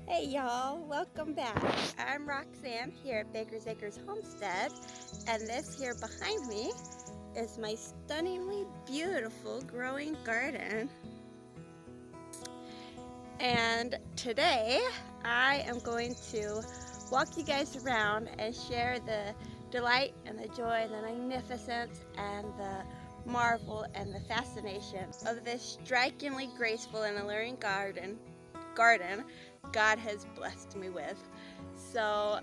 Hey y'all, welcome back. I'm Roxanne here at Baker's Acres Homestead, and this here behind me is my stunningly beautiful growing garden. And today I am going to walk you guys around and share the delight and the joy and the magnificence and the marvel and the fascination of this strikingly graceful and alluring garden God has blessed me with. So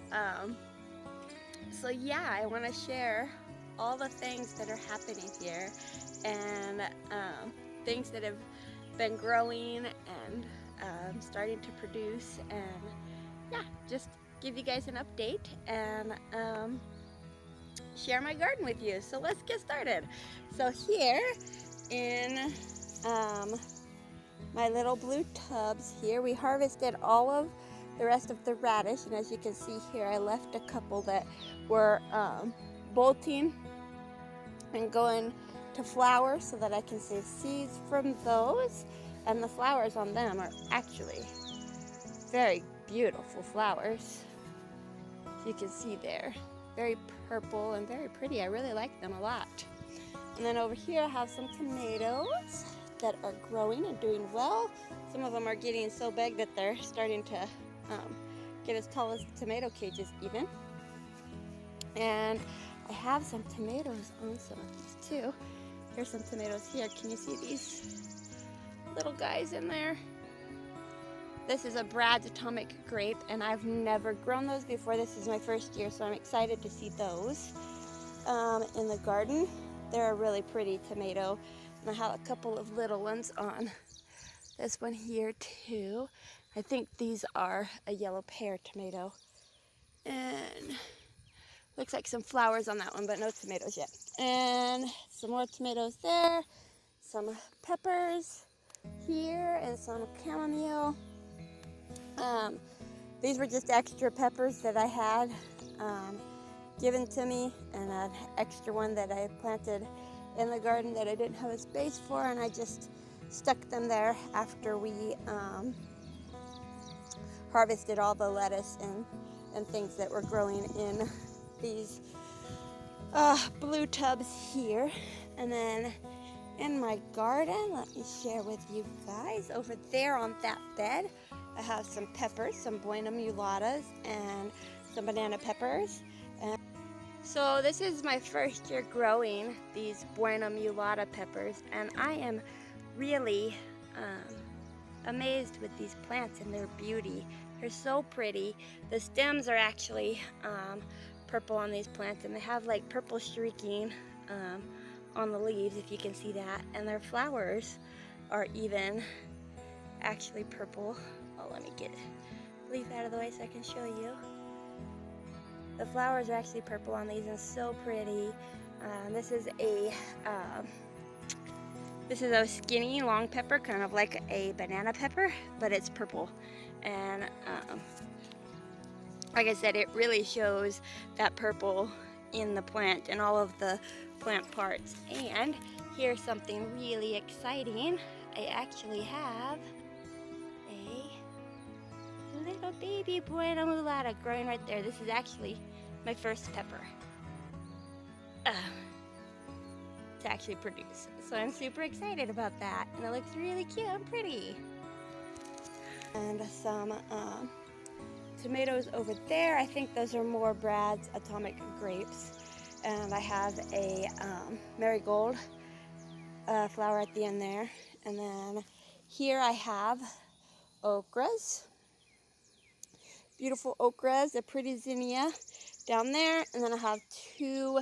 yeah, I want to share all the things that are happening here and things that have been growing and starting to produce, and yeah, just give you guys an update and share my garden with you. So let's get started. So here in my little blue tubs here, we harvested all of the rest of the radish, and as you can see here, I left a couple that were bolting and going to flower so that I can save seeds from those, and the flowers on them are actually very beautiful flowers. As you can see there, very purple and very pretty. I really like them a lot. And then over here I have some tomatoes that are growing and doing well. Some of them are getting so big that they're starting to get as tall as the tomato cages even. And I have some tomatoes on some of these too. Here's some tomatoes here. Can you see these little guys in there? This is a Brad's Atomic Grape, and I've never grown those before. This is my first year, so I'm excited to see those in the garden. They're a really pretty tomato, and I have a couple of little ones on this one here too. I think these are a yellow pear tomato, and looks like some flowers on that one, but no tomatoes yet. And some more tomatoes there, some peppers here, and some chamomile. These were just extra peppers that I had given to me, and an extra one that I planted in the garden that I didn't have a space for, and I just stuck them there after we harvested all the lettuce and things that were growing in these blue tubs here. And then in my garden, let me share with you guys, over there on that bed, I have some peppers, some bueno mulatas, and some banana peppers. And so this is my first year growing these bueno mulata peppers, and I am really amazed with these plants and their beauty. They're so pretty. The stems are actually purple on these plants, and they have like purple streaking on the leaves, if you can see that, and their flowers are even actually purple. Oh, let me get a leaf out of the way so I can show you. The flowers are actually purple on these and so pretty. This is a skinny long pepper, kind of like a banana pepper, but it's purple. And like I said, it really shows that purple in the plant and all of the plant parts. And here's something really exciting. I actually have a little baby bueno mulata growing right there. This is actually my first pepper to actually produce. So I'm super excited about that, and it looks really cute and pretty. And some tomatoes over there. I think those are more Brad's Atomic Grapes. And I have a marigold flower at the end there. And then here I have okras. Beautiful okras, a pretty zinnia down there. And then I have two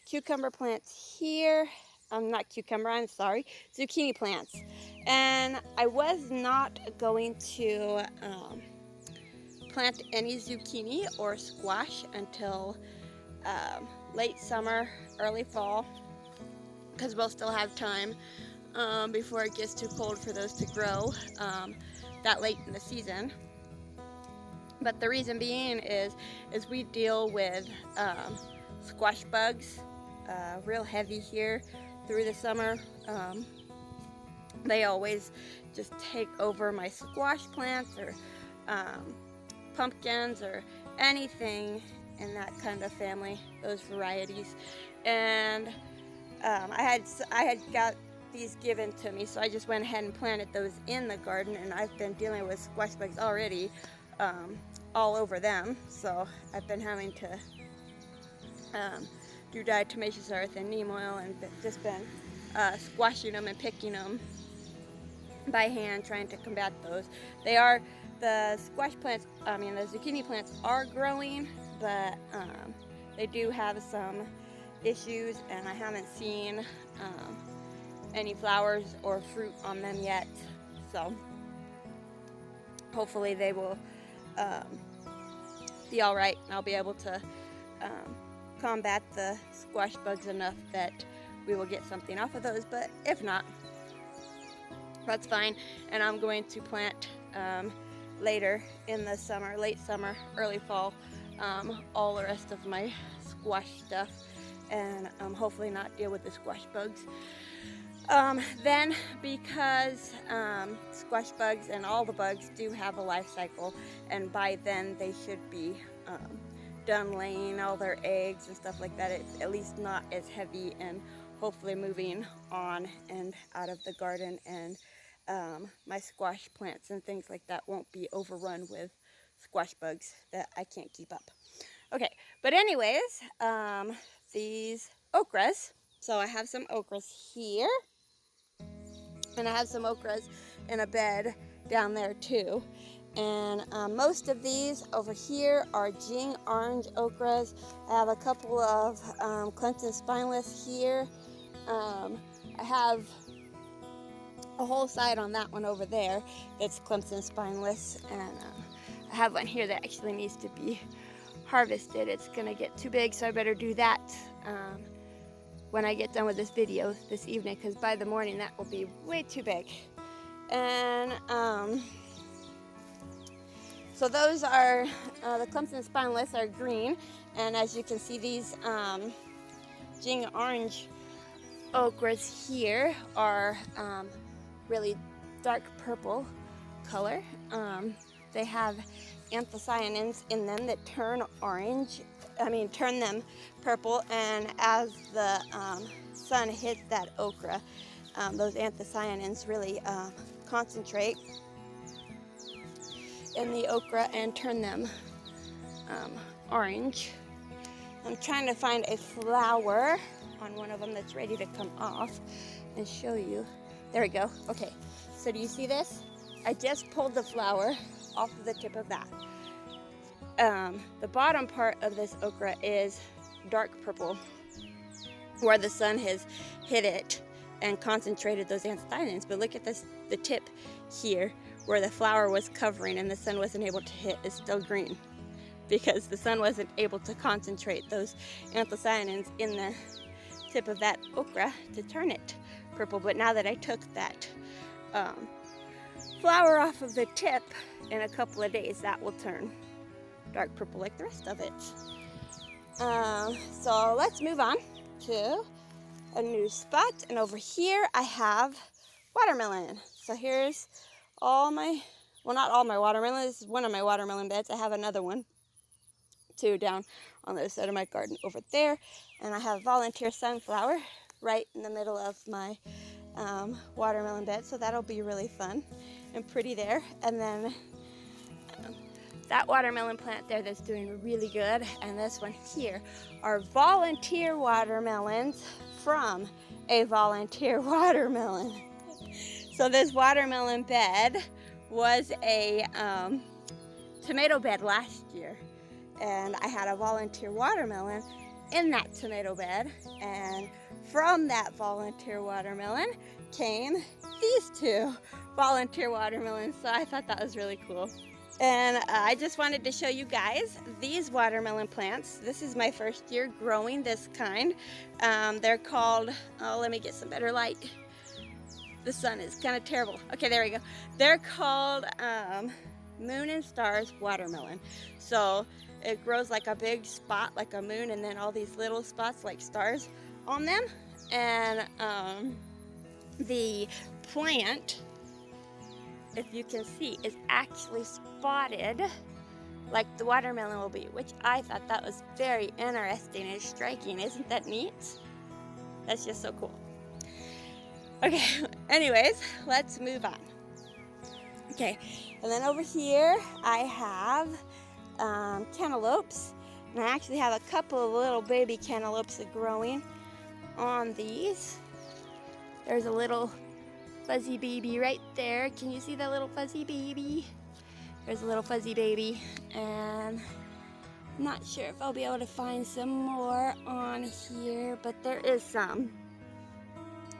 cucumber plants here. Not cucumber, I'm sorry, zucchini plants. And I was not going to plant any zucchini or squash until late summer, early fall, because we'll still have time before it gets too cold for those to grow that late in the season. But the reason being is we deal with squash bugs real heavy here through the summer. They always just take over my squash plants, or pumpkins or anything in that kind of family, those varieties. And I had got these given to me, so I just went ahead and planted those in the garden, and I've been dealing with squash bugs already all over them, so I've been having to do diatomaceous earth and neem oil, and just been squashing them and picking them by hand, trying to combat those. The squash plants, the zucchini plants are growing, but they do have some issues, and I haven't seen any flowers or fruit on them yet, so hopefully they will be all right, and I'll be able to combat the squash bugs enough that we will get something off of those. But if not, that's fine. And I'm going to plant later in the summer, late summer, early fall, all the rest of my squash stuff, and hopefully not deal with the squash bugs. Then, because squash bugs and all the bugs do have a life cycle, and by then they should be done laying all their eggs and stuff like that, it's at least not as heavy, and hopefully moving on and out of the garden, and my squash plants and things like that won't be overrun with squash bugs that I can't keep up. Okay, but anyways, these okras, so I have some okras here, and I have some okras in a bed down there too. And most of these over here are Jing orange okras. I have a couple of Clemson spineless here. I have a whole side on that one over there that's Clemson spineless, and I have one here that actually needs to be harvested. It's gonna get too big, so I better do that when I get done with this video this evening, because by the morning that will be way too big. And so those are, the Clemson spineless are green, and as you can see, these Jing orange okras here are really dark purple color. They have anthocyanins in them that turn them purple, and as the sun hits that okra, those anthocyanins really concentrate in the okra and turn them orange. I'm trying to find a flower on one of them that's ready to come off and show you. There we go. Okay, so do you see this? I just pulled the flower off of the tip of that. The bottom part of this okra is dark purple, where the sun has hit it and concentrated those anthocyanins. But look at this, the tip here where the flower was covering and the sun wasn't able to hit is still green, because the sun wasn't able to concentrate those anthocyanins in the tip of that okra to turn it purple. But now that I took that flower off of the tip, in a couple of days that will turn dark purple like the rest of it. So let's move on to a new spot, and over here I have watermelon. So here's all my, well, not all my watermelon, this is one of my watermelon beds. I have another one too down on the other side of my garden over there, and I have volunteer sunflower right in the middle of my watermelon bed, so that'll be really fun and pretty there. And then that watermelon plant there that's doing really good, and this one here are volunteer watermelons from a volunteer watermelon. So this watermelon bed was a tomato bed last year, and I had a volunteer watermelon in that tomato bed, and from that volunteer watermelon came these two volunteer watermelons. So I thought that was really cool. And I just wanted to show you guys these watermelon plants. This is my first year growing this kind. They're called, oh, let me get some better light. The sun is kind of terrible. Okay, there we go. They're called Moon and Stars watermelon. So it grows like a big spot, like a moon, and then all these little spots like stars on them. And the plant, if you can see, is actually spotted like the watermelon will be, which I thought that was very interesting and striking. Isn't that neat? That's just so cool. Okay, anyways, let's move on. Okay, and then over here I have cantaloupes, and I actually have a couple of little baby cantaloupes growing on these. There's a little fuzzy baby right there. Can you see that little fuzzy baby? There's a little fuzzy baby, and I'm not sure if I'll be able to find some more on here, but there is some.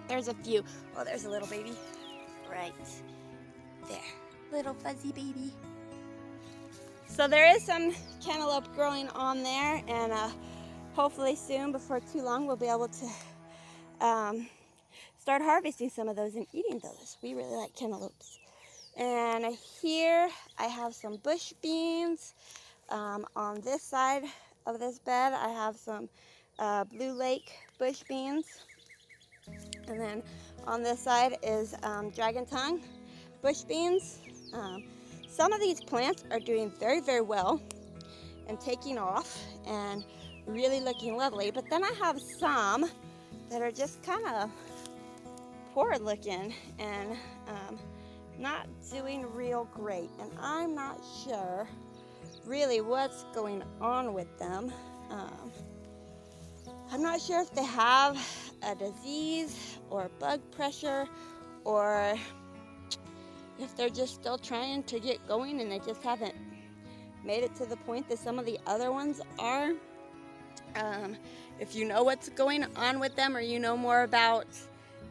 There's a few. Oh, there's a little baby right there. Little fuzzy baby. So there is some cantaloupe growing on there, and hopefully soon, before too long, we'll be able to start harvesting some of those and eating those. We really like cantaloupes. And here I have some bush beans. On this side of this bed I have some Blue Lake bush beans. And then on this side is dragon tongue bush beans. Some of these plants are doing very, very well and taking off and really looking lovely. But then I have some that are just kind of poor looking and not doing real great. And I'm not sure really what's going on with them. I'm not sure if they have a disease or bug pressure, or if they're just still trying to get going and they just haven't made it to the point that some of the other ones are. If you know what's going on with them, or you know more about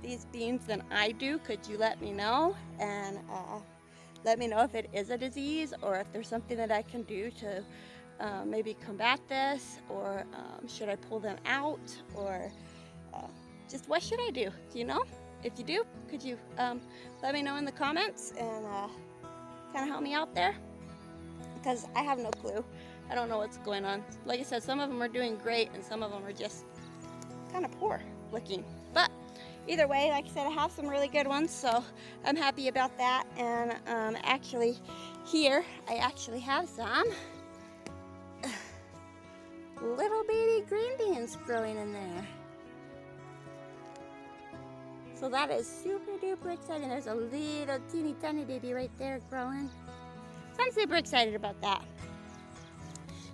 these beans than I do, could you let me know? And let me know if it is a disease, or if there's something that I can do to maybe combat this, or should I pull them out, or just what should I do? Do you know? If you do, could you let me know in the comments and kind of help me out there? Because I have no clue. I don't know what's going on. Like I said, some of them are doing great and some of them are just kind of poor looking. But either way, like I said, I have some really good ones, so I'm happy about that. And actually here, I actually have some little baby green beans growing in there. So that is super duper exciting. There's a little teeny tiny baby right there growing. So I'm super excited about that.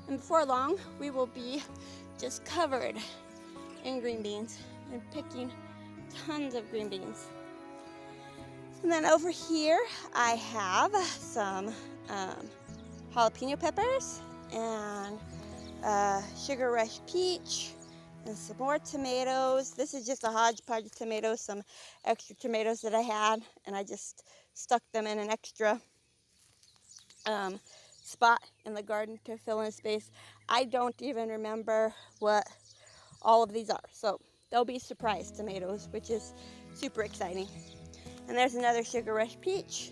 And before long, we will be just covered in green beans and picking tons of green beans. And then over here, I have some jalapeno peppers and sugar rush peach and some more tomatoes. This is just a hodgepodge of tomatoes, some extra tomatoes that I had, and I just stuck them in an extra spot in the garden to fill in space. I don't even remember what all of these are, so they'll be surprise tomatoes, which is super exciting. And there's another sugar rush peach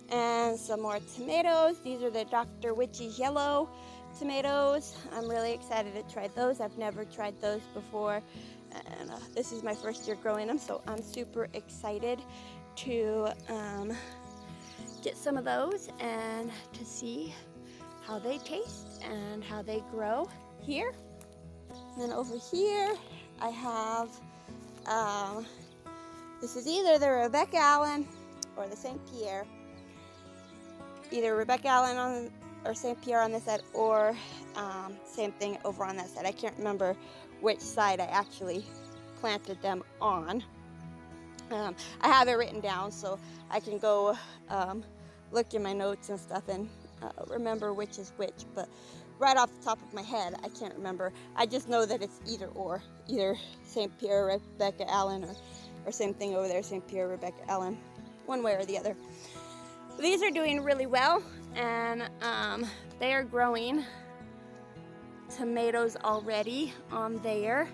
and some more tomatoes. These are the Dr. Witch's yellow tomatoes. I'm really excited to try those. I've never tried those before, and this is my first year growing them, so I'm super excited to get some of those and to see how they taste and how they grow here. And then over here I have this is either the Rebecca Allen or the St. Pierre. Either Rebecca Allen or St. Pierre on this side, or same thing over on that side. I can't remember which side I actually planted them on. I have it written down so I can go look in my notes and stuff and remember which is which, but right off the top of my head I can't remember. I just know that it's either St. Pierre, Rebecca Allen, or same thing over there, St. Pierre, Rebecca Allen, one way or the other. These are doing really well, and they are growing tomatoes already on there.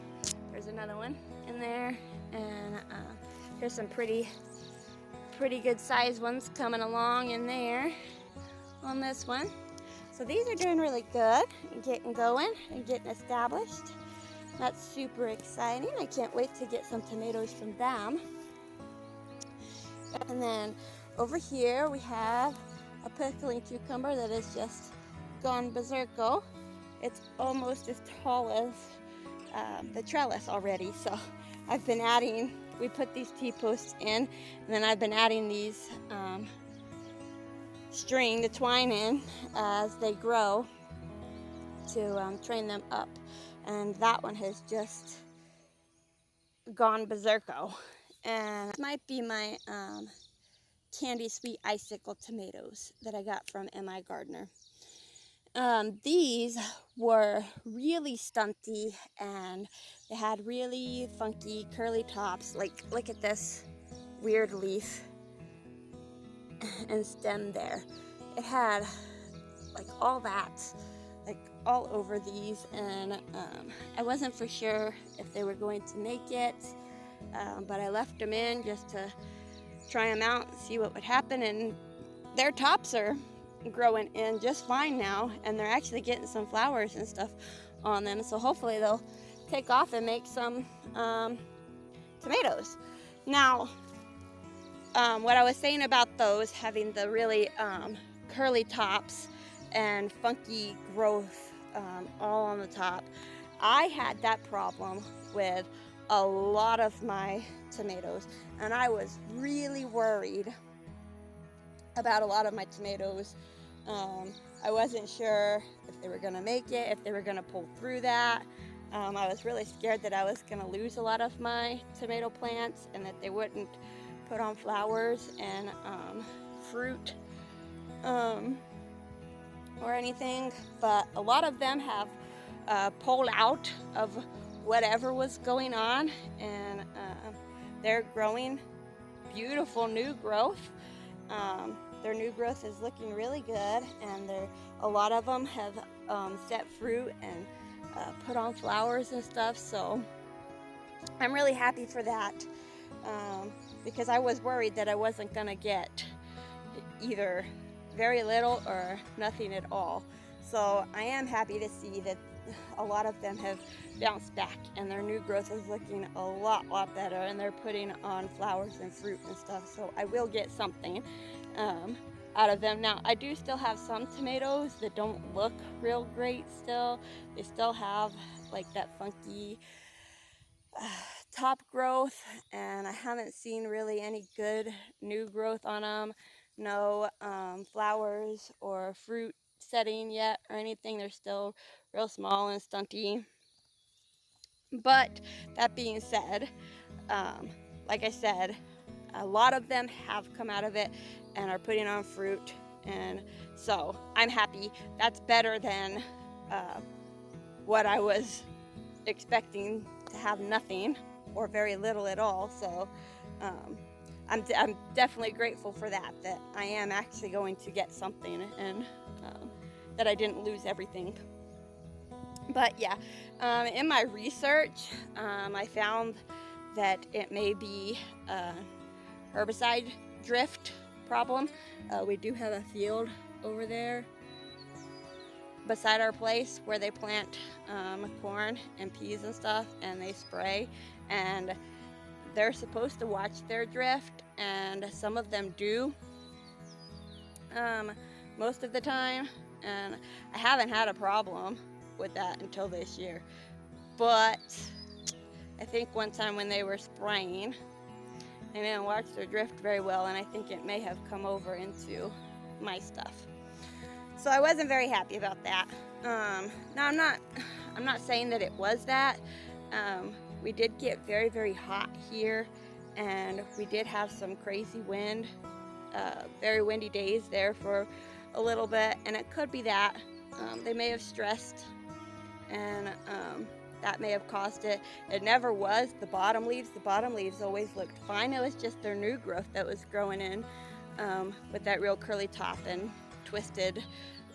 There's another one in there, and there's some pretty good sized ones coming along in there on this one. So these are doing really good and getting going and getting established. That's super exciting. I can't wait to get some tomatoes from them. And then over here we have a pickling cucumber that is just gone berserko. It's almost as tall as the trellis already. So I've been adding, we put these T-posts in, and then I've been adding these string to twine in as they grow to train them up. And that one has just gone berserko. And this might be my candy sweet icicle tomatoes that I got from M.I. Gardner. These were really stunty, and they had really funky curly tops. Like, look at this weird leaf and stem there. It had like all that, like all over these, and I wasn't for sure if they were going to make it, but I left them in just to try them out and see what would happen, and their tops are growing in just fine now, and they're actually getting some flowers and stuff on them, so hopefully they'll take off and make some tomatoes. Now, what I was saying about those having the really curly tops and funky growth all on the top, I had that problem with a lot of my tomatoes, and I was really worried about a lot of my tomatoes. I wasn't sure if they were gonna make it, if they were gonna pull through that. I was really scared that I was gonna lose a lot of my tomato plants and that they wouldn't put on flowers and fruit or anything, but a lot of them have pulled out of whatever was going on, and they're growing beautiful new growth. Their new growth is looking really good, and a lot of them have set fruit and put on flowers and stuff, so I'm really happy for that, because I was worried that I wasn't gonna get either very little or nothing at all. So I am happy to see that a lot of them have bounced back, and their new growth is looking a lot better, and they're putting on flowers and fruit and stuff, so I will get something out of them. Now, I do still have some tomatoes that don't look real great still. They still have like that funky top growth, and I haven't seen really any good new growth on them. No flowers or fruit setting yet or anything. They're still real small and stunty. But that being said, like I said, a lot of them have come out of it and are putting on fruit, and so I'm happy. That's better than what I was expecting, to have nothing or very little at all. So I'm definitely grateful for that I am actually going to get something, and that I didn't lose everything. But yeah, in my research, I found that it may be a herbicide drift problem. We do have a field over there beside our place where they plant corn and peas and stuff, and they spray, and they're supposed to watch their drift, and some of them do most of the time, and I haven't had a problem with that until this year. But I think one time when they were spraying, they didn't watch their drift very well, and I think it may have come over into my stuff. So I wasn't very happy about that. Now I'm not saying that it was that. We did get very hot here, and we did have some crazy wind, very windy days there for a little bit, and it could be that. They may have stressed, and that may have caused it. It never was the bottom leaves. The bottom leaves always looked fine. It was just their new growth that was growing in with that real curly top and twisted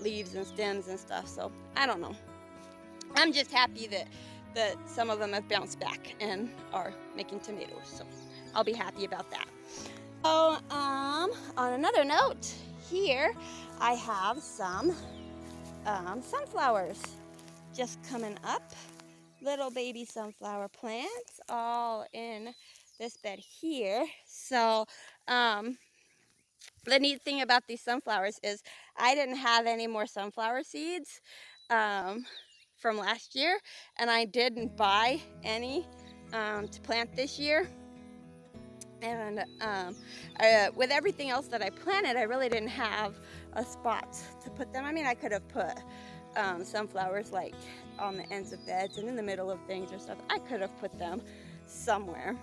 leaves and stems and stuff. So I don't know. I'm just happy that some of them have bounced back and are making tomatoes. So I'll be happy about that. So on another note, here I have some sunflowers just coming up. Little baby sunflower plants all in this bed here. So The neat thing about these sunflowers is I didn't have any more sunflower seeds from last year, and I didn't buy any to plant this year. And with everything else that I planted, I really didn't have a spot to put them. I mean, I could have put sunflowers like on the ends of beds and in the middle of things or stuff. I could have put them somewhere.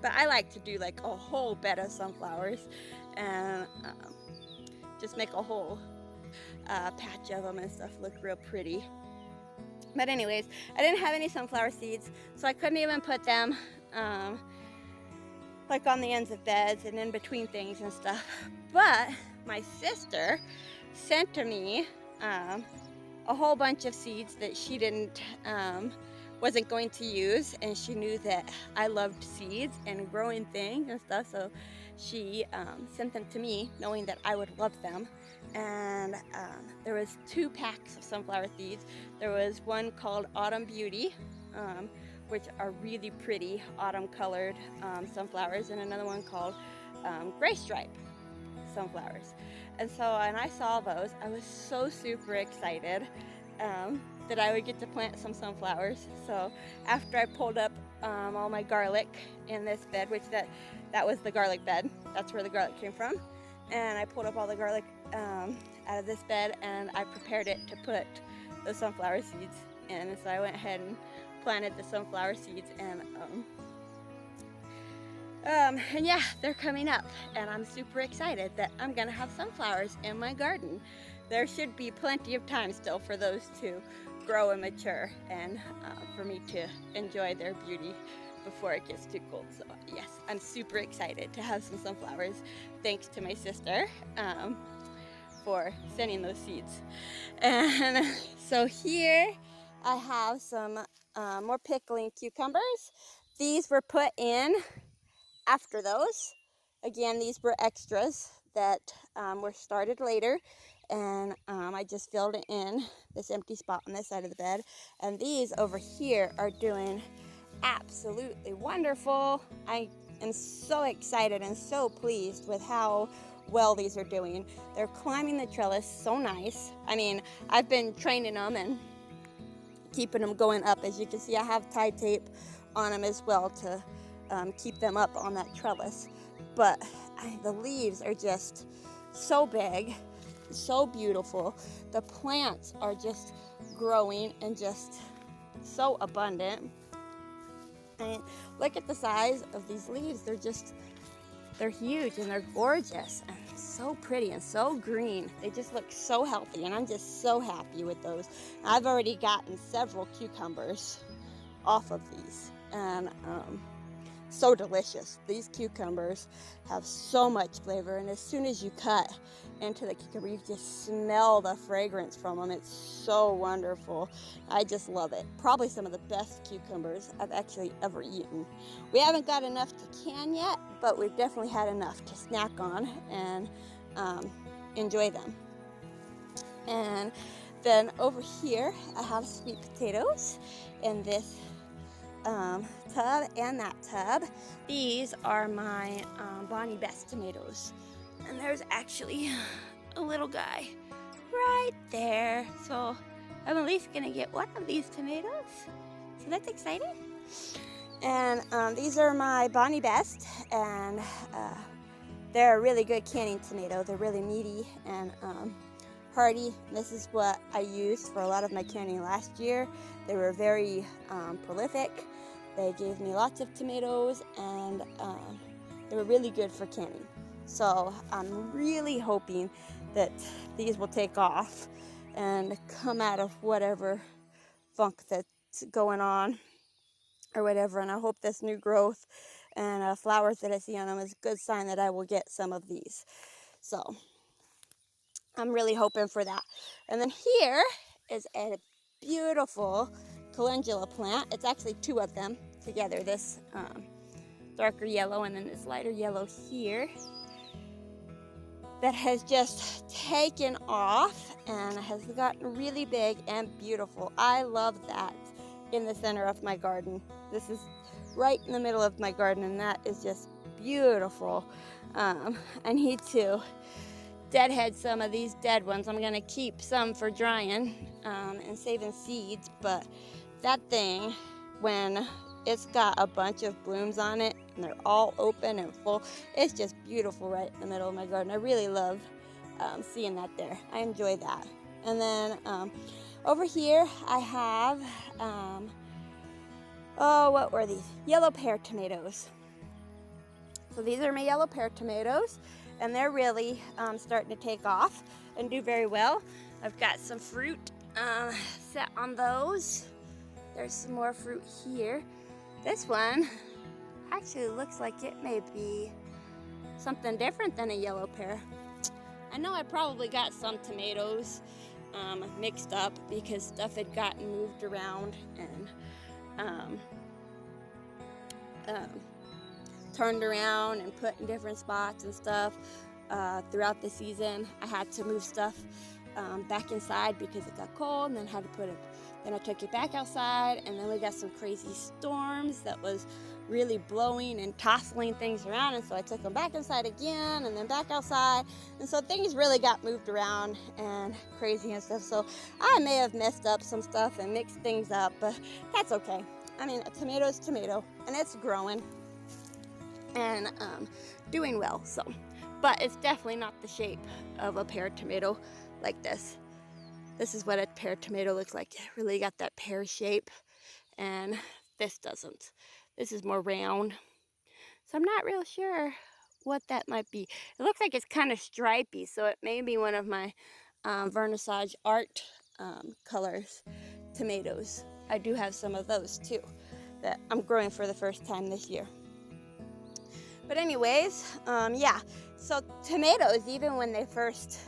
But I like to do like a whole bed of sunflowers and just make a whole patch of them and stuff look real pretty. But anyways, I didn't have any sunflower seeds, so I couldn't even put them like on the ends of beds and in between things and stuff. But my sister sent to me a whole bunch of seeds that she wasn't going to use, and she knew that I loved seeds and growing things and stuff, so she sent them to me knowing that I would love them. And there was 2 packs of sunflower seeds. There was one called Autumn Beauty, which are really pretty autumn colored sunflowers, and another one called Gray Stripe sunflowers. And so when I saw those, I was so super excited that I would get to plant some sunflowers. So after I pulled up all my garlic in this bed, which that was the garlic bed, that's where the garlic came from, and I pulled up all the garlic out of this bed, and I prepared it to put the sunflower seeds in. And so I went ahead and planted the sunflower seeds, and yeah, they're coming up, and I'm super excited that I'm gonna have sunflowers in my garden. There should be plenty of time still for those to grow and mature, and for me to enjoy their beauty before it gets too cold. So yes, I'm super excited to have some sunflowers, thanks to my sister for sending those seeds. And so here I have some more pickling cucumbers. These were put in after those. Again, these were extras that were started later, and I just filled in this empty spot on this side of the bed. And these over here are doing absolutely wonderful. I am so excited and so pleased with how well these are doing. They're climbing the trellis so nice. I mean, I've been training them and keeping them going up. As you can see, I have tie tape on them as well to keep them up on that trellis. But the leaves are just so big, so beautiful. The plants are just growing and just so abundant. And look at the size of these leaves. They're huge and they're gorgeous and so pretty and so green. They just look so healthy, and I'm just so happy with those. I've already gotten several cucumbers off of these, and so delicious. These cucumbers have so much flavor, and as soon as you cut into the cucumber, you just smell the fragrance from them. It's so wonderful. I just love it. Probably some of the best cucumbers I've actually ever eaten. We haven't got enough to can yet, but we've definitely had enough to snack on and enjoy them. And then over here, I have sweet potatoes in this tub and that tub. These are my Bonnie Best tomatoes, and there's actually a little guy right there, so I'm at least gonna get one of these tomatoes, so that's exciting. And these are my Bonnie Best, and they're a really good canning tomato. They're really meaty and hearty. This is what I used for a lot of my canning last year. They were very prolific. They gave me lots of tomatoes, and they were really good for canning. So I'm really hoping that these will take off and come out of whatever funk that's going on or whatever. And I hope this new growth and flowers that I see on them is a good sign that I will get some of these. So I'm really hoping for that. And then here is a beautiful calendula plant. It's actually 2 of them together, this darker yellow and then this lighter yellow here, that has just taken off and has gotten really big and beautiful. I love that in the center of my garden. This is right in the middle of my garden, and that is just beautiful. I need to deadhead some of these dead ones. I'm gonna keep some for drying and saving seeds, but that thing, when it's got a bunch of blooms on it and they're all open and full, it's just beautiful right in the middle of my garden. I really love seeing that there. I enjoy that. And then over here I have, what were these? Yellow pear tomatoes. So these are my yellow pear tomatoes, and they're really starting to take off and do very well. I've got some fruit set on those. There's some more fruit here. This one actually looks like it may be something different than a yellow pear. I know I probably got some tomatoes mixed up because stuff had gotten moved around and turned around and put in different spots and stuff throughout the season. I had to move stuff back inside because it got cold, and then had to put it, then I took it back outside, and then we got some crazy storms that was really blowing and tossing things around, and so I took them back inside again and then back outside, and so things really got moved around and crazy and stuff. So I may have messed up some stuff and mixed things up, but that's okay. I mean, a tomato is tomato, and it's growing and doing well. So, but it's definitely not the shape of a pear tomato like this. This is what a pear tomato looks like. It really got that pear shape, and this doesn't. This is more round. So I'm not real sure what that might be. It looks like it's kind of stripy, so it may be one of my vernissage art colors tomatoes. I do have some of those too that I'm growing for the first time this year. But anyways, yeah, so tomatoes, even when they first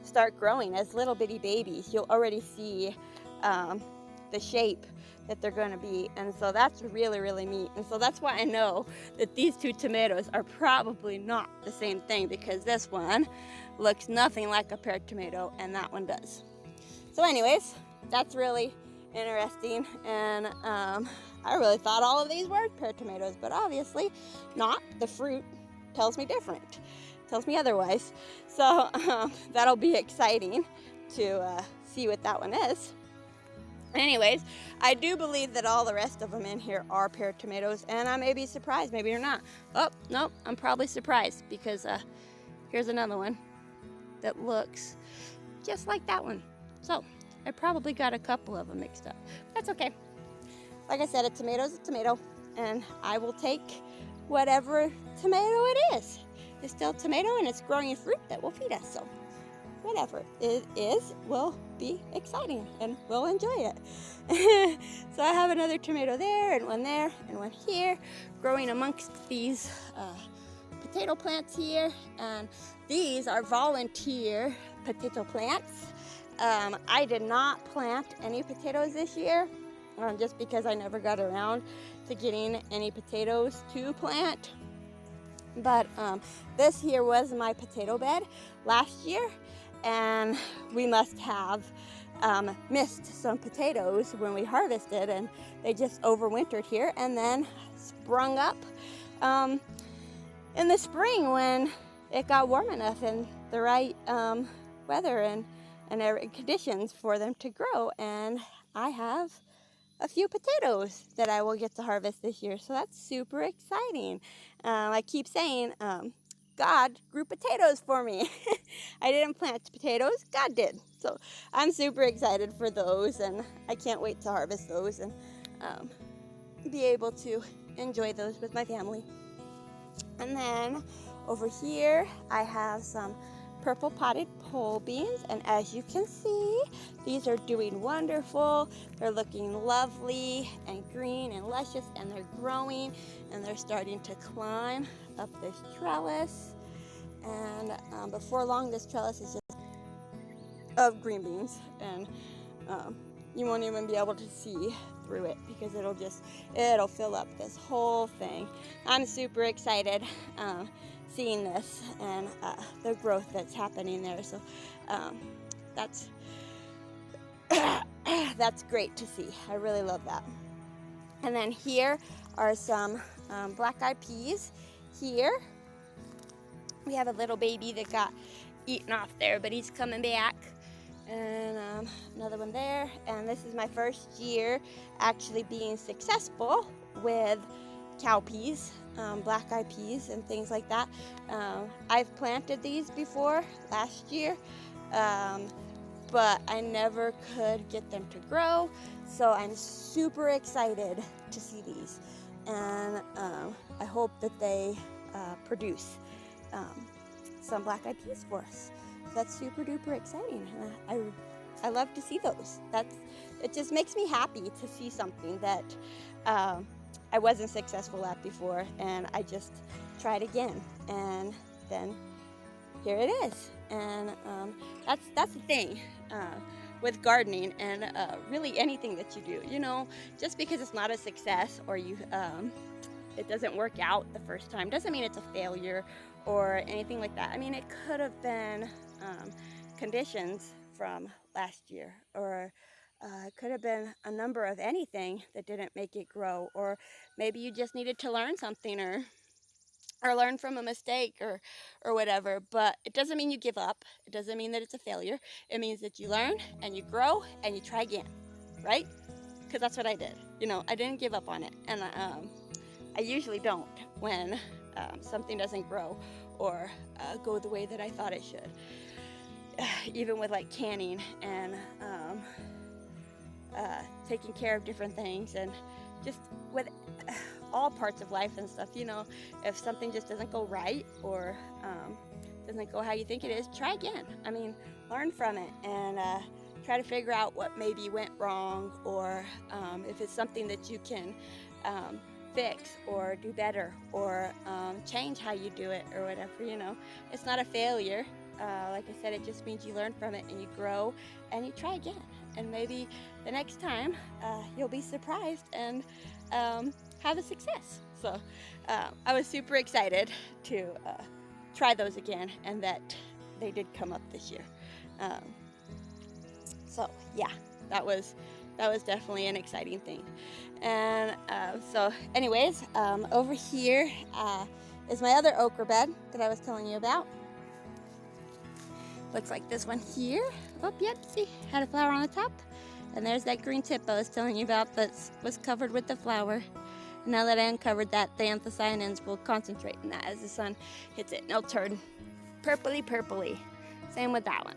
start growing as little bitty babies, you'll already see the shape that they're going to be, and so that's really, really neat. And so that's why I know that these two tomatoes are probably not the same thing, because this one looks nothing like a pear tomato and that one does. So anyways, that's really interesting, and I really thought all of these were pear tomatoes, but obviously not. The fruit tells me different, tells me otherwise. So that'll be exciting to see what that one is. Anyways, I do believe that all the rest of them in here are pear tomatoes, and I may be surprised, maybe you're not. Oh, no, I'm probably surprised, because here's another one that looks just like that one. So I probably got a couple of them mixed up. That's okay. Like I said, a tomato is a tomato, and I will take whatever tomato it is. It's still a tomato, and it's growing fruit that will feed us. So whatever it is will be exciting, and we'll enjoy it. So I have another tomato there, and one here, growing amongst these potato plants here. And these are volunteer potato plants. I did not plant any potatoes this year, just because I never got around to getting any potatoes to plant. But this here was my potato bed last year, and we must have missed some potatoes when we harvested, and they just overwintered here and then sprung up in the spring when it got warm enough and the right weather and conditions for them to grow. And I have a few potatoes that I will get to harvest this year, so that's super exciting. I keep saying, God grew potatoes for me. I didn't plant potatoes, God did. So I'm super excited for those, and I can't wait to harvest those and be able to enjoy those with my family. And then over here I have some purple potted pole beans, and as you can see, these are doing wonderful. They're looking lovely and green and luscious, and they're growing, and they're starting to climb up this trellis. And before long, this trellis is just of green beans, and you won't even be able to see through it because it'll fill up this whole thing. I'm super excited seeing this and the growth that's happening there. So that's that's great to see. I really love that. And then here are some black-eyed peas here we have a little baby that got eaten off there, but he's coming back. And another one there. And this is my first year actually being successful with cowpeas, black-eyed peas and things like that. I've planted these before last year, but I never could get them to grow. So I'm super excited to see these. And I hope that they produce some black-eyed peas for us. That's super duper exciting. I love to see those. It just makes me happy to see something that I wasn't successful at before, and I just tried again, and then here it is. And that's the thing with gardening and really anything that you do. You know, just because it's not a success or it doesn't work out the first time doesn't mean it's a failure or anything like that. I mean, it could have been conditions from last year, or it could have been a number of anything that didn't make it grow, or maybe you just needed to learn something or learn from a mistake or whatever. But it doesn't mean you give up. It doesn't mean that it's a failure. It means that you learn and you grow and you try again, right? Because that's what I did. You know, I didn't give up on it, and I usually don't when something doesn't grow or go the way that I thought it should. Even with like canning and taking care of different things, and just with all parts of life and stuff, you know, if something just doesn't go right or doesn't go how you think it is, try again. I mean, learn from it and try to figure out what maybe went wrong, or if it's something that you can fix or do better, or change how you do it or whatever. You know, it's not a failure. Like I said, it just means you learn from it and you grow and you try again. And maybe the next time you'll be surprised and have a success. So I was super excited to try those again, and that they did come up this year. So yeah, that was definitely an exciting thing. And so anyways, over here is my other okra bed that I was telling you about. Looks like this one here. Oh, yep, see, had a flower on the top. And there's that green tip I was telling you about that was covered with the flower. Now that I uncovered that, the anthocyanins will concentrate in that as the sun hits it, and it'll turn purpley. Same with that one.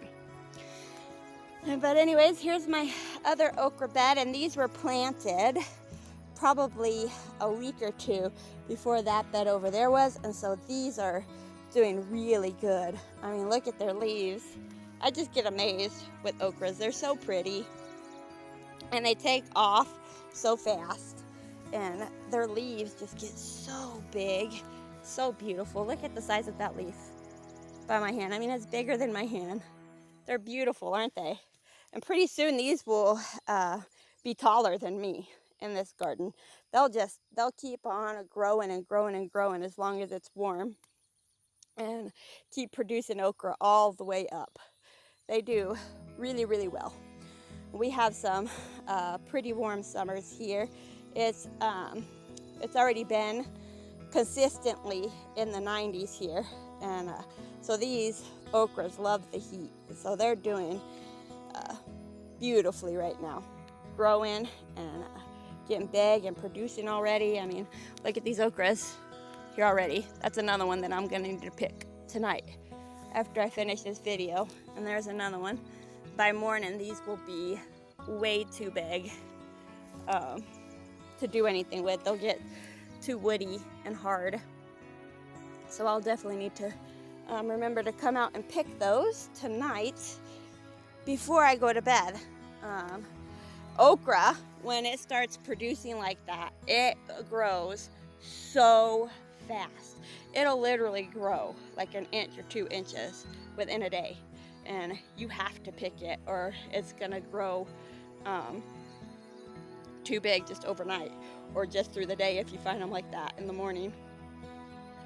But anyways, here's my other okra bed, and these were planted probably a week or two before that bed over there was, and so these are doing really good. I mean, look at their leaves. I just get amazed with okras. They're so pretty, and they take off so fast, and their leaves just get so big, so beautiful. Look at the size of that leaf by my hand. I mean, it's bigger than my hand. They're beautiful, aren't they? And pretty soon these will be taller than me in this garden. They'll keep on growing and growing and growing as long as it's warm, and keep producing okra all the way up. They do really, really well. We have some pretty warm summers here. It's already been consistently in the 90s here, and so these okras love the heat. So they're doing beautifully right now, growing and getting big and producing already. I mean, look at these okras here already. That's another one that I'm gonna need to pick tonight after I finish this video. And there's another one. By morning, these will be way too big to do anything with. They'll get too woody and hard. So I'll definitely need to remember to come out and pick those tonight before I go to bed. Okra, when it starts producing like that, it grows so fast. It'll literally grow like an inch or 2 inches within a day, and you have to pick it or it's gonna grow too big just overnight, or just through the day if you find them like that in the morning.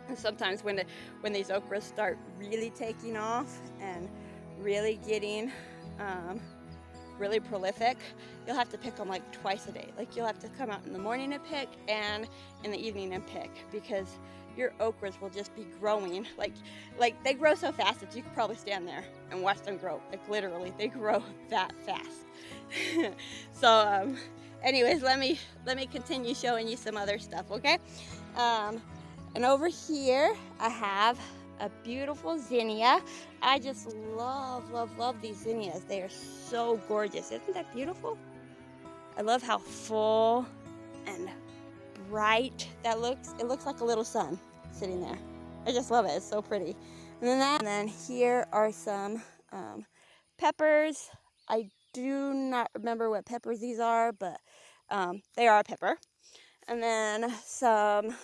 And sometimes when these okras start really taking off and really getting really prolific, you'll have to pick them like twice a day. Like you'll have to come out in the morning and pick and in the evening and pick, because your okras will just be growing. Like they grow so fast that you could probably stand there and watch them grow. Like literally, they grow that fast. So anyways, let me continue showing you some other stuff, okay? And over here I have a beautiful zinnia. I just love these zinnias. They are so gorgeous. Isn't that beautiful? I love how full and bright that looks. It looks like a little sun sitting there. I just love it. It's so pretty. And then here are some peppers. I do not remember what peppers these are, but they are a pepper. And then some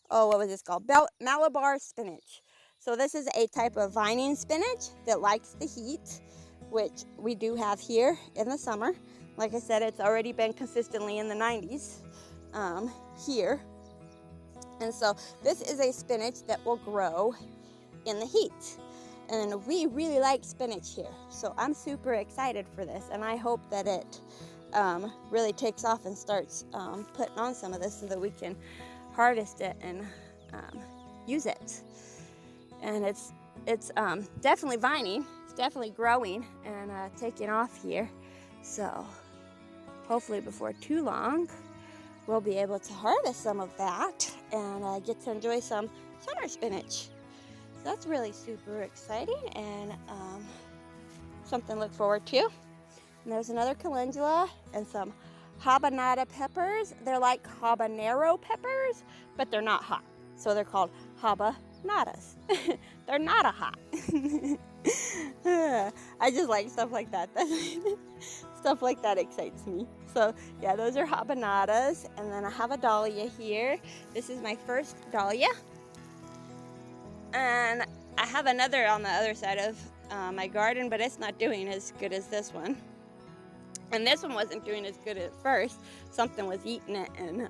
what was this called? Malabar spinach. So this is a type of vining spinach that likes the heat, which we do have here in the summer. Like I said, it's already been consistently in the 90s here. And so this is a spinach that will grow in the heat. And we really like spinach here. So I'm super excited for this, and I hope that it really takes off and starts putting on some of this so that we can harvest it and use it. And it's definitely vining. It's definitely growing and taking off here. So hopefully before too long we'll be able to harvest some of that and get to enjoy some summer spinach. So that's really super exciting and something to look forward to. And there's another calendula and some habanada peppers. They're like habanero peppers, but they're not hot. So they're called habanadas. They're not a hot. I just like stuff like that. Stuff like that excites me. So yeah, those are habanadas. And then I have a dahlia here. This is my first dahlia. And I have another on the other side of my garden, but it's not doing as good as this one. And this one wasn't doing as good at first. Something was eating it and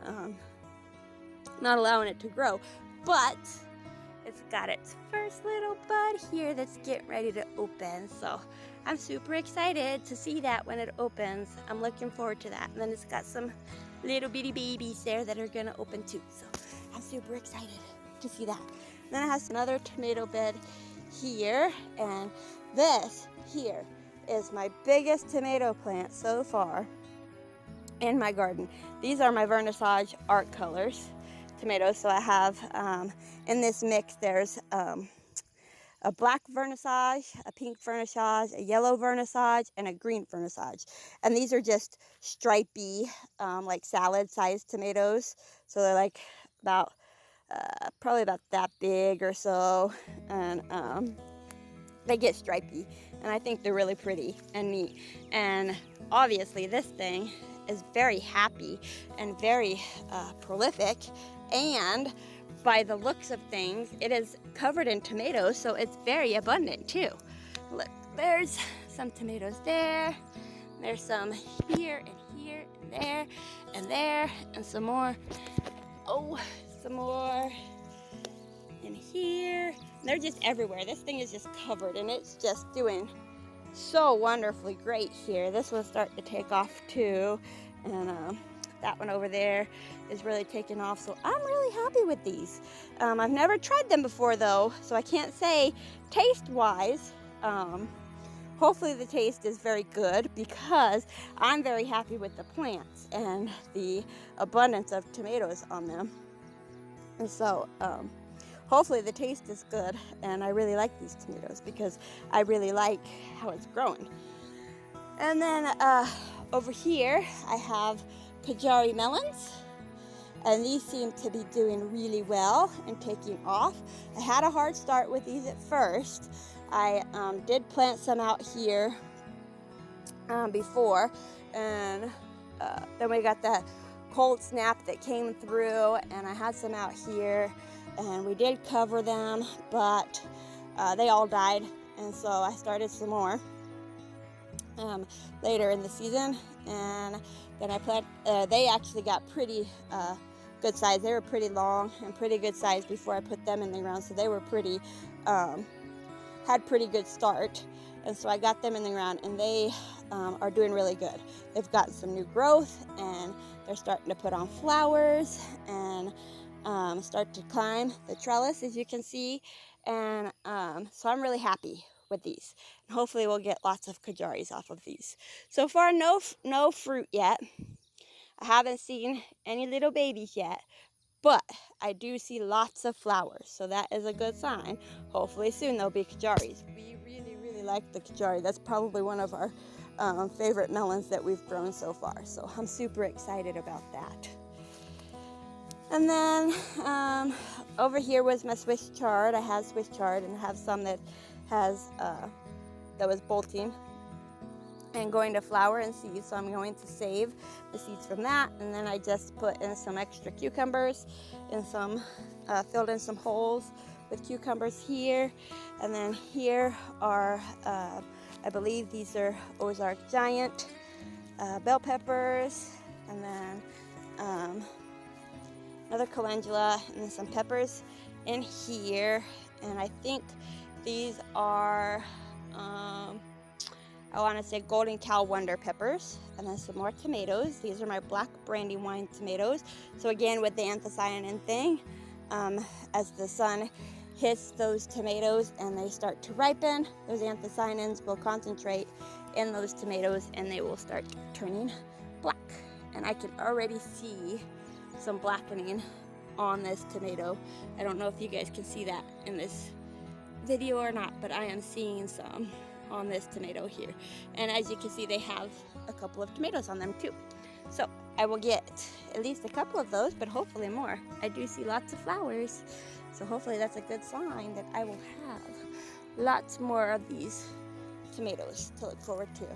not allowing it to grow. But it's got its first little bud here that's getting ready to open. So I'm super excited to see that when it opens. I'm looking forward to that. And then it's got some little bitty babies there that are gonna open too. So I'm super excited to see that. And then it has another tomato bed here. And this here is my biggest tomato plant so far in my garden. These are my vernissage art colors tomatoes. So I have in this mix there's a black vernissage, a pink vernissage, a yellow vernissage, and a green vernissage. And these are just stripy like salad sized tomatoes. So they're like about probably about that big or so, and they get stripy, and I think they're really pretty and neat. And obviously this thing is very happy and very prolific, and by the looks of things it is covered in tomatoes, so it's very abundant too. Look, there's some tomatoes there, there's some here and here and there and some more. Oh, some more in here. They're just everywhere. This thing is just covered, and it's just doing so wonderfully great here. This one's starting to take off too, and that one over there is really taking off. So I'm really happy with these. I've never tried them before though, so I can't say taste-wise. Hopefully the taste is very good, because I'm very happy with the plants and the abundance of tomatoes on them. And so hopefully the taste is good, and I really like these tomatoes because I really like how it's growing. And then over here I have Kajari melons, and these seem to be doing really well and taking off. I had a hard start with these at first. I did plant some out here before, and then we got that cold snap that came through, and I had some out here, and we did cover them, but they all died, and so I started some more later in the season. And then I planted, they actually got pretty good size. They were pretty long and pretty good size before I put them in the ground, so they were pretty, had pretty good start. And so I got them in the ground, and they are doing really good. They've gotten some new growth, and they're starting to put on flowers and start to climb the trellis, as you can see. And so I'm really happy with these. And hopefully we'll get lots of kajaris off of these. So far, no fruit yet. I haven't seen any little babies yet, but I do see lots of flowers, so that is a good sign. Hopefully soon there'll be kajaris. We really like the kajari. That's probably one of our favorite melons that we've grown so far, so I'm super excited about that. And then over here was my Swiss chard. I have Swiss chard, and I have some that has that was bolting and going to flower and seed, so I'm going to save the seeds from that. And then I just put in some extra cucumbers and some filled in some holes with cucumbers here. And then here are I believe these are Ozark Giant bell peppers, and then another calendula, and then some peppers in here. And I think these are I want to say Golden Cow Wonder peppers, and then some more tomatoes. These are my black brandywine tomatoes. So again, with the anthocyanin thing, as the sun hits those tomatoes and they start to ripen, those anthocyanins will concentrate in those tomatoes and they will start turning black. And I can already see some blackening on this tomato. I don't know if you guys can see that in this video or not, but I am seeing some on this tomato here. And as you can see, they have a couple of tomatoes on them too. So I will get at least a couple of those, but hopefully more. I do see lots of flowers, so hopefully that's a good sign that I will have lots more of these tomatoes to look forward to.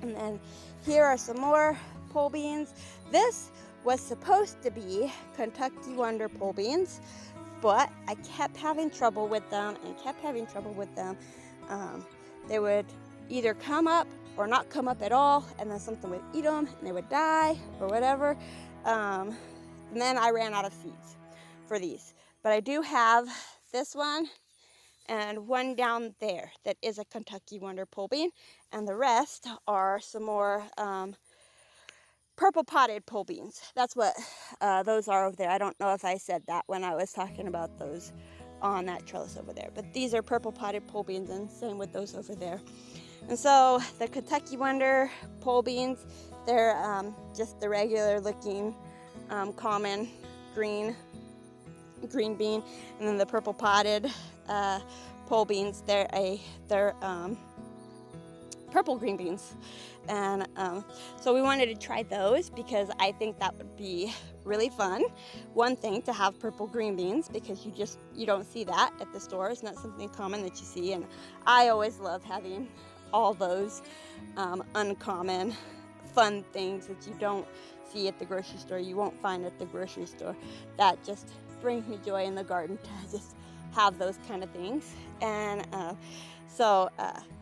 And then here are some more pole beans. This was supposed to be Kentucky Wonder pole beans, but I kept having trouble with them and kept having trouble with them. They would either come up or not come up at all, and then something would eat them and they would die or whatever. And then I ran out of seeds for these. But I do have this one and one down there that is a Kentucky Wonder pole bean, and the rest are some more purple potted pole beans. That's what those are over there. I don't know if I said that when I was talking about those on that trellis over there, but these are purple potted pole beans, and same with those over there. And so the Kentucky Wonder pole beans, they're just the regular looking common green bean, and then the purple potted pole beans, they're purple green beans. And so we wanted to try those because I think that would be really fun. One thing, to have purple green beans, because you don't see that at the store. It's not something common that you see, and I always love having all those uncommon fun things that you don't see at the grocery store, you won't find at the grocery store. That just brings me joy in the garden to just have those kind of things. And so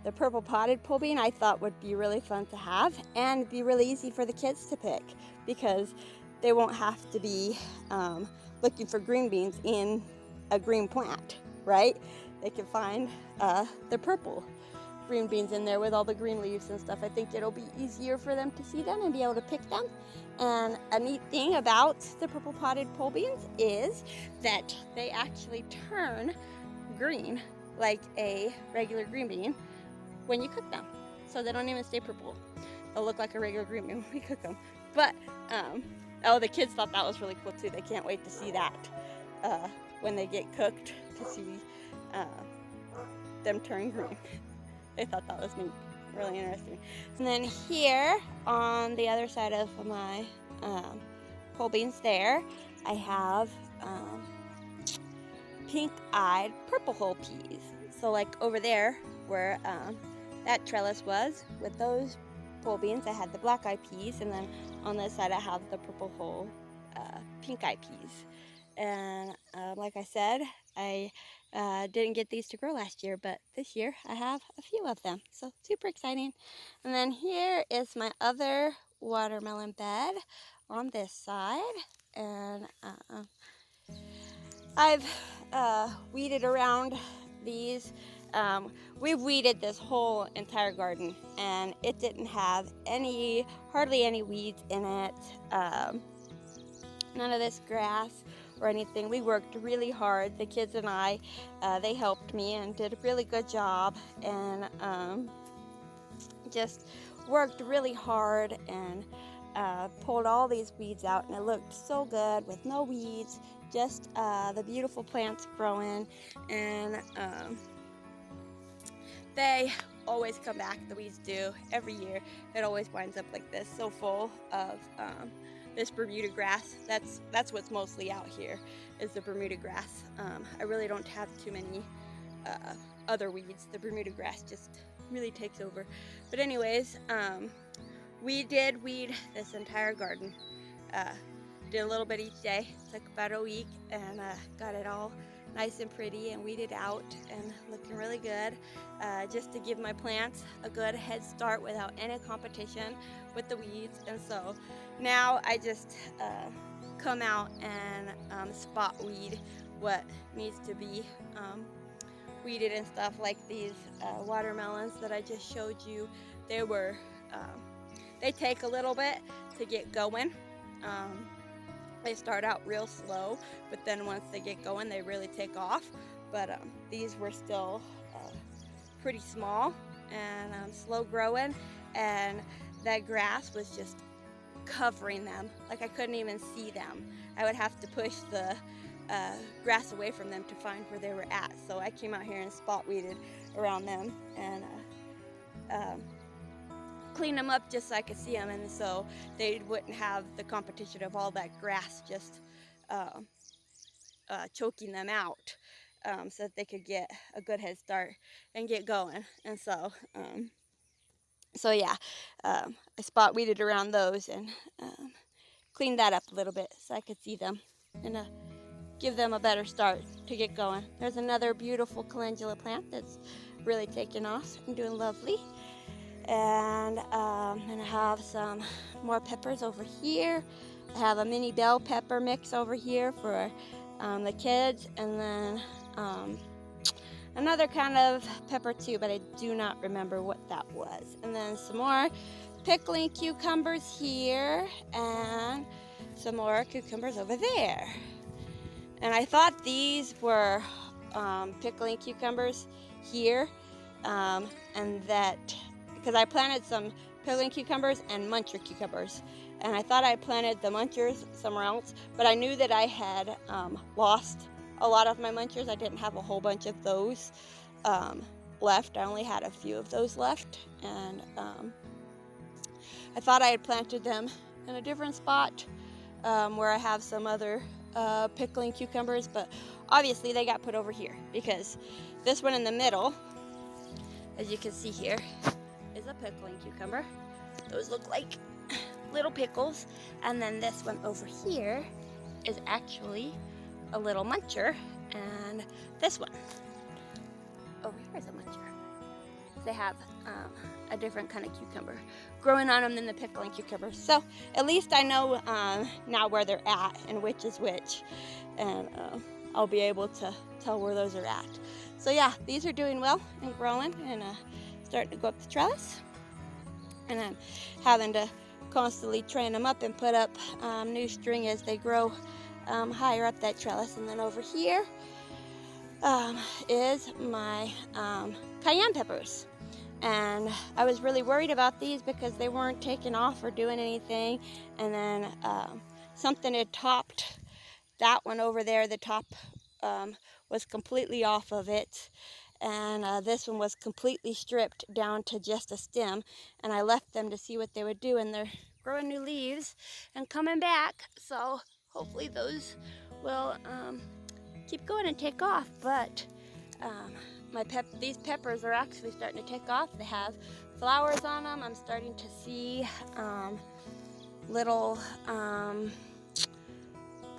the purple potted pole bean I thought would be really fun to have, and be really easy for the kids to pick, because they won't have to be looking for green beans in a green plant, right? They can find the purple green beans in there with all the green leaves and stuff. I think it'll be easier for them to see them and be able to pick them. And a neat thing about the purple potted pole beans is that they actually turn green like a regular green bean when you cook them. So they don't even stay purple. They'll look like a regular green bean when we cook them. But, oh, the kids thought that was really cool too. They can't wait to see that when they get cooked, to see them turn green. They thought that was neat, really interesting. And then here on the other side of my pole beans there, I have pink-eyed purple hull peas. So like over there where that trellis was with those pole beans, I had the black-eyed peas, and then on this side I have the purple hull pink-eyed peas. And like I said, I didn't get these to grow last year, but this year I have a few of them, so super exciting. And then here is my other watermelon bed on this side, and I've weeded around these we weeded this whole entire garden, and it didn't have hardly any weeds in it. None of this grass or anything. We worked really hard. The kids and I, they helped me and did a really good job, and just worked really hard and pulled all these weeds out, and it looked so good with no weeds, just the beautiful plants growing. And they always come back, the weeds do, every year. It always winds up like this, so full of this Bermuda grass. That's what's mostly out here, is the Bermuda grass. I really don't have too many other weeds. The Bermuda grass just really takes over. But anyways, we did weed this entire garden. Did a little bit each day. Took about a week, and got it all nice and pretty and weeded out and looking really good, just to give my plants a good head start without any competition with the weeds. And so now I just come out and spot weed what needs to be weeded and stuff, like these watermelons that I just showed you. They take a little bit to get going. They start out real slow, but then once they get going, they really take off. But these were still pretty small and slow growing, and that grass was just covering them. Like I couldn't even see them. I would have to push the grass away from them to find where they were at. So I came out here and spot weeded around them and clean them up just so I could see them, and so they wouldn't have the competition of all that grass just choking them out, so that they could get a good head start and get going. And so yeah, I spot weeded around those and cleaned that up a little bit so I could see them and give them a better start to get going. There's another beautiful calendula plant that's really taken off and doing lovely. And I have some more peppers over here. I have a mini bell pepper mix over here for the kids, and then another kind of pepper too, but I do not remember what that was. And then some more pickling cucumbers here, and some more cucumbers over there. And I thought these were pickling cucumbers here, and that because I planted some pickling cucumbers and muncher cucumbers, and I thought I planted the munchers somewhere else, but I knew that I had lost a lot of my munchers. I didn't have a whole bunch of those left. I only had a few of those left, and I thought I had planted them in a different spot where I have some other pickling cucumbers, but obviously they got put over here because this one in the middle, as you can see here, is a pickling cucumber. Those look like little pickles. And then this one over here is actually a little muncher, and this one over here is a muncher. They have a different kind of cucumber growing on them than the pickling cucumbers. So at least I know now where they're at and which is which, and I'll be able to tell where those are at. So yeah, these are doing well and growing and starting to go up the trellis, and I'm having to constantly train them up and put up new string as they grow higher up that trellis. And then over here is my cayenne peppers, and I was really worried about these because they weren't taking off or doing anything, and then something had topped that one over there. The top was completely off of it, and this one was completely stripped down to just a stem, and I left them to see what they would do, and they're growing new leaves and coming back, so hopefully those will keep going and take off. But these peppers are actually starting to take off. They have flowers on them. I'm starting to see little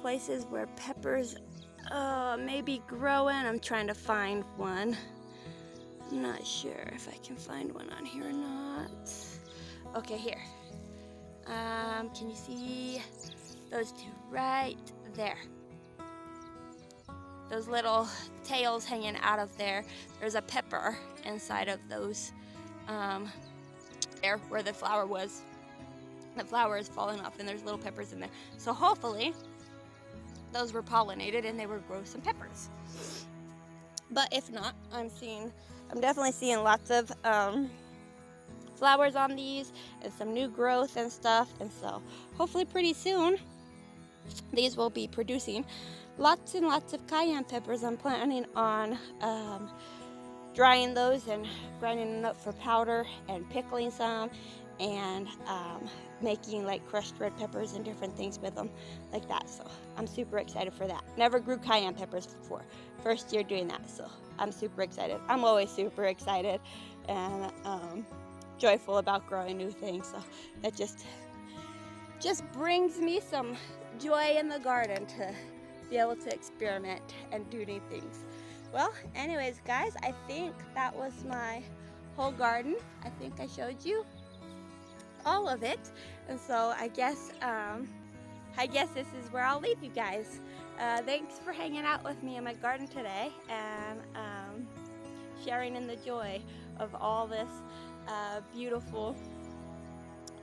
places where peppers may be growing. I'm trying to find one. I'm not sure if I can find one on here or not. Okay, here. Can you see those two right there? those little tails hanging out of there, there's a pepper inside of those, there where the flower was. The flower is falling off and there's little peppers in there. So hopefully those were pollinated and they would grow some peppers. But if not, I'm definitely seeing lots of flowers on these and some new growth and stuff. And so hopefully pretty soon these will be producing lots and lots of cayenne peppers. I'm planning on drying those and grinding them up for powder and pickling some, and making like crushed red peppers and different things with them like that. So I'm super excited for that. Never grew cayenne peppers before. First year doing that, so I'm super excited. I'm always super excited and joyful about growing new things. So that just brings me some joy in the garden to be able to experiment and do new things. Well, anyways, guys, I think that was my whole garden. I think I showed you all of it, and so I guess this is where I'll leave you guys. Thanks for hanging out with me in my garden today and sharing in the joy of all this beautiful,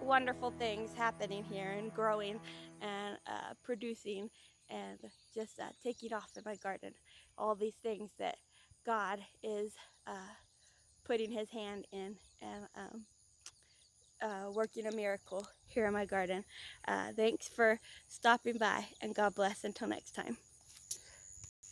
wonderful things happening here and growing and producing and just taking off in my garden. All these things that God is putting his hand in and working a miracle here in my garden. Thanks for stopping by, and God bless until next time.